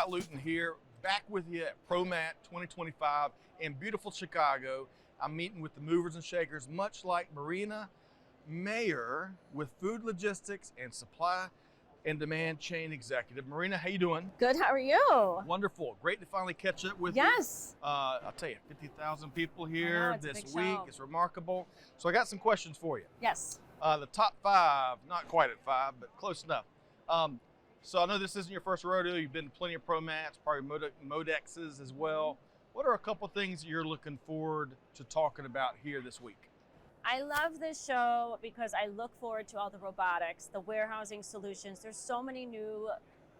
Scott Luton here, back with you at ProMat 2025 in beautiful Chicago. I'm meeting with the movers and shakers, much like Marina Mayer with Food Logistics and Supply and Demand Chain Executive. Marina, how you doing? Good, how are you? Wonderful. Great to finally catch up with Yes. you. I'll tell you, 50,000 people here it's a this big week. show. It's remarkable. So I got some questions for you. Yes. The top 5, not quite at 5, but close enough. So I know this isn't your first rodeo. You've been to plenty of ProMats, probably Modexes as well. What are a couple things you're looking forward to talking about here this week? I love this show because I look forward to all the robotics, the warehousing solutions. There's so many new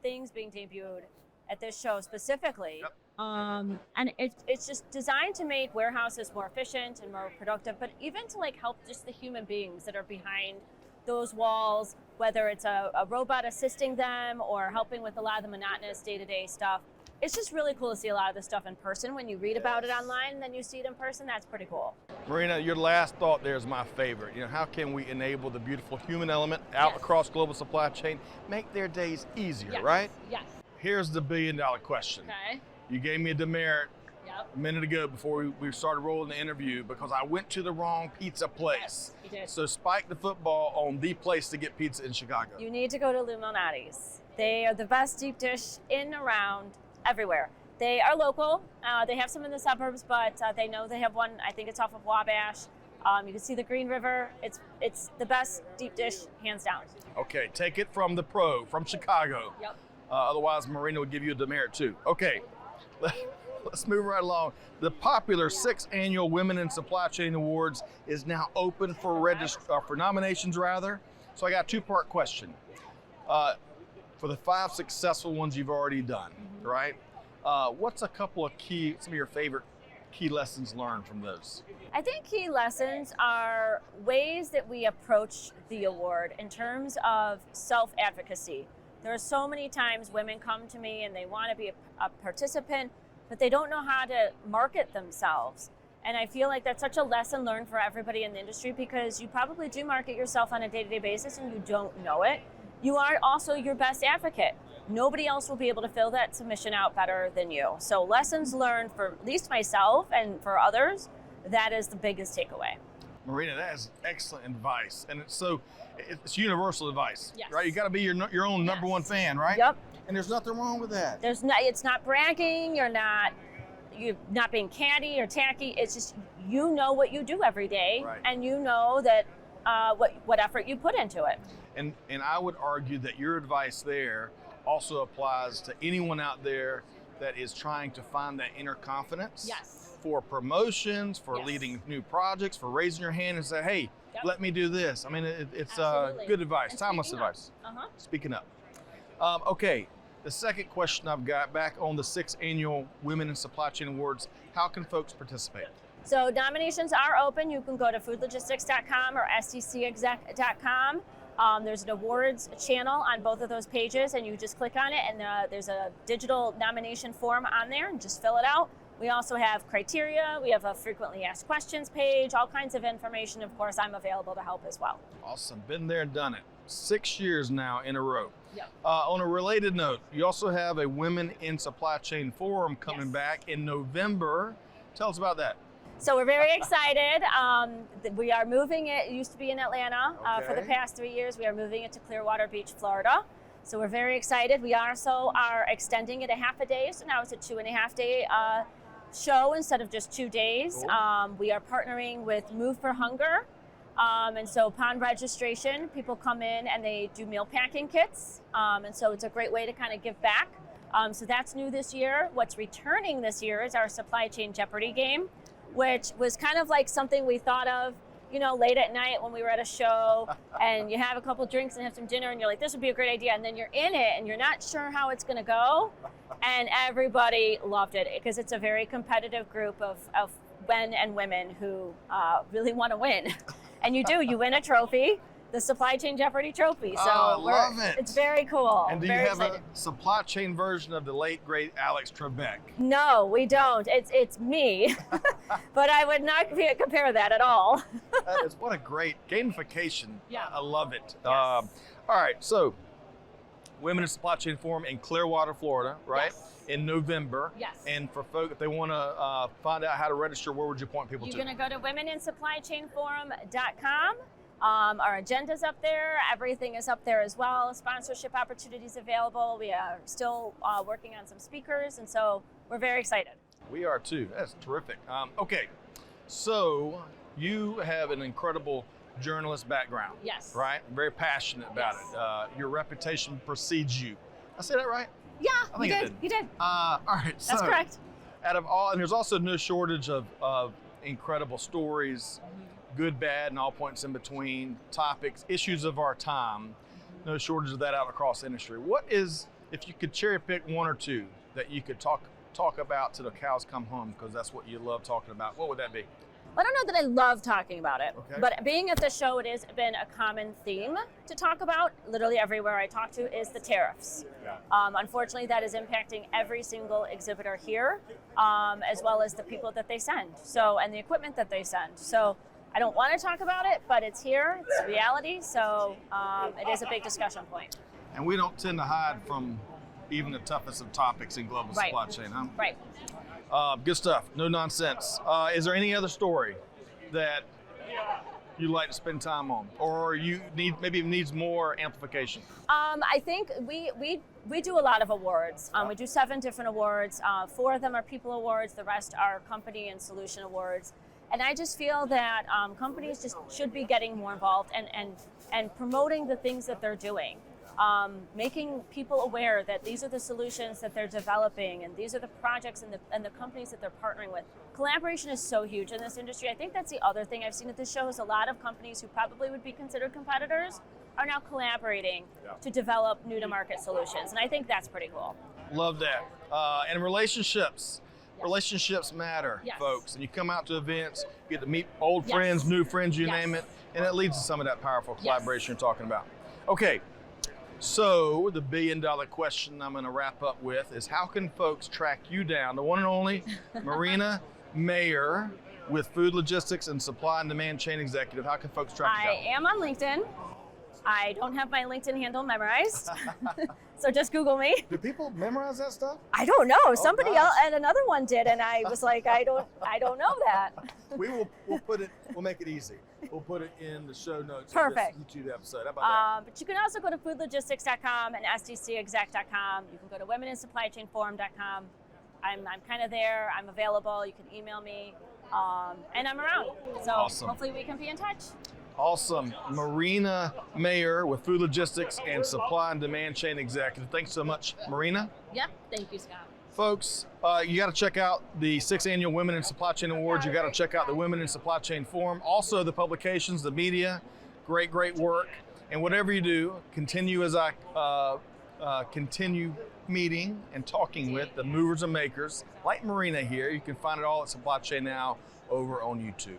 things being debuted at this show specifically. Yep. And it's just designed to make warehouses more efficient and more productive, but even to like help just the human beings that are behind those walls, whether it's a robot assisting them or helping with a lot of the monotonous day-to-day stuff. It's just really cool to see a lot of this stuff in person. When you read about it online and then you see it in person, that's pretty cool. Marina, your last thought there is my favorite. You know, how can we enable the beautiful human element out across global supply chain, make their days easier, right? Yes. Here's the billion-dollar question. Okay. You gave me a demerit Yep. a minute ago before we started rolling the interview because I went to the wrong pizza place. Yes, you did. So spike the football on the place to get pizza in Chicago. You need to go to Illuminati's. They are the best deep dish in, around, everywhere. They are local. They have some in the suburbs, but they know they have one. I think it's off of Wabash. You can see the Green River. It's the best deep dish, hands down. Okay, take it from the pro, from Chicago. Yep. Otherwise, Marina would give you a demerit too. Okay, let's move right along. The popular 6th annual Women in Supply Chain Awards is now open for for nominations rather. So I got a 2-part question. For the 5 successful ones you've already done, right? What's a couple of some of your favorite key lessons learned from those? I think key lessons are ways that we approach the award in terms of self-advocacy. There are so many times women come to me and they want to be a participant, but they don't know how to market themselves. And I feel like that's such a lesson learned for everybody in the industry because you probably do market yourself on a day-to-day basis and you don't know it. You are also your best advocate. Nobody else will be able to fill that submission out better than you. So lessons learned for at least myself and for others, that is the biggest takeaway. Marina, that is excellent advice. And it's universal advice, Yes. right? You got to be your own number one fan, right? Yep. And there's nothing wrong with that. It's not bragging, you're not being catty or tacky. It's just, you know what you do every day, Right. and you know that what effort you put into it. And I would argue that your advice there also applies to anyone out there that is trying to find that inner confidence. Yes. For promotions, for Yes. leading new projects, for raising your hand and say, hey, Yep. let me do this. I mean, it's Absolutely. good advice, And timeless speaking up. advice. Uh-huh. Speaking up. Okay, the second question I've got back on the 6th annual Women in Supply Chain Awards, how can folks participate? So nominations are open. You can go to foodlogistics.com or stcexec.com. There's an awards channel on both of those pages, and you just click on it, and there's a digital nomination form on there, and just fill it out. We also have criteria. We have a frequently asked questions page, all kinds of information. Of course, I'm available to help as well. Awesome, been there and done it. 6 years now in a row. Yep. On a related note, you also have a Women in Supply Chain Forum coming Yes. back in November. Tell us about that. So we're very excited. We are moving it. It used to be in Atlanta for the Okay. past 3 years. We are moving it to Clearwater Beach, Florida. So we're very excited. We also are extending it a half a day. So now it's a 2.5-day show instead of just 2 days. Cool. We are partnering with Move for Hunger. And so upon registration, people come in and they do meal packing kits. And so it's a great way to kind of give back. So that's new this year. What's returning this year is our supply chain Jeopardy game, which was kind of like something we thought of, late at night when we were at a show and you have a couple drinks and have some dinner and you're like, this would be a great idea. And then you're in it and you're not sure how it's going to go. And everybody loved it because it's a very competitive group of men and women who really want to win. And you win a trophy. The Supply Chain Jeopardy trophy. So I love it. It's very cool. And do very you have excited. a supply chain version of the late, great Alex Trebek? No, we don't. It's me. But I would not compare that at all. That is, what a great gamification. Yeah. I love it. Yes. All right, so Women in Supply Chain Forum in Clearwater, Florida, right? Yes. In November. Yes. And for folks, if they want to find out how to register, where would you point people to? You're going to go to womeninsupplychainforum.com. Our agenda's up there. Everything is up there as well. Sponsorship opportunities available. We are still working on some speakers, and so we're very excited. We are too. That's terrific. Okay, so you have an incredible journalist background. Yes. Right? Very passionate about Yes. it. Your reputation precedes you. I say that right? Yeah, I think you it did. did. You did. All right. That's So, correct. out of all, and there's also no shortage of incredible stories, good, bad, and all points in between, topics, issues of our time. No shortage of that out across the industry. What is, if you could cherry pick one or two that you could talk about till the cows come home, because that's what you love talking about, what would that be? I don't know that I love talking about it, Okay. but being at the show, it has been a common theme to talk about. Literally everywhere I talk to is the tariffs. Yeah. Unfortunately, that is impacting every single exhibitor here, as well as the people that they send, and the equipment that they send. So I don't want to talk about it, but it's here, it's reality, so it is a big discussion point. And we don't tend to hide from even the toughest of topics in global Right. supply chain, huh? Right. Good stuff. No nonsense. Is there any other story that you'd like to spend time on, or you need maybe it needs more amplification? I think we do a lot of awards. We do 7 different awards. 4 of them are people awards. The rest are company and solution awards. And I just feel that companies just should be getting more involved and promoting the things that they're doing. Making people aware that these are the solutions that they're developing, and these are the projects and the companies that they're partnering with. Collaboration is so huge in this industry. I think that's the other thing I've seen at this show is a lot of companies who probably would be considered competitors are now collaborating to develop new to market solutions, and I think that's pretty cool. Love that. And relationships. Yes. Relationships matter, Yes. folks. And you come out to events, you get to meet old Yes. friends, new friends, you Yes. name it, and it leads to some of that powerful Yes. collaboration you're talking about. Okay. So the $1 billion question I'm going to wrap up with is, how can folks track you down? The one and only Marina Mayer with Food Logistics and Supply and Demand Chain Executive. How can folks track you I down? am on LinkedIn. I don't have my LinkedIn handle memorized, so just Google me. Do people memorize that stuff? I don't know. Somebody gosh. else and another one did, and I was like, I don't know that. We'll make it easy. We'll put it in the show notes Perfect. of this YouTube episode. How about But you can also go to foodlogistics.com and sdcexec.com. You can go to womeninsupplychainforum.com. I'm kind of there. I'm available. You can email me, and I'm around. So Awesome. hopefully we can be in touch. that? Awesome. Marina Mayer with Food Logistics and Supply and Demand Chain Executive. Thanks so much, Marina. Yep. Thank you, Scott. Folks, you got to check out the 6th Annual Women in Supply Chain Awards. You got to check out the Women in Supply Chain Forum. Also, the publications, the media. Great work. And whatever you do, continue as I continue meeting and talking with the movers and makers like Marina here. You can find it all at Supply Chain Now over on YouTube.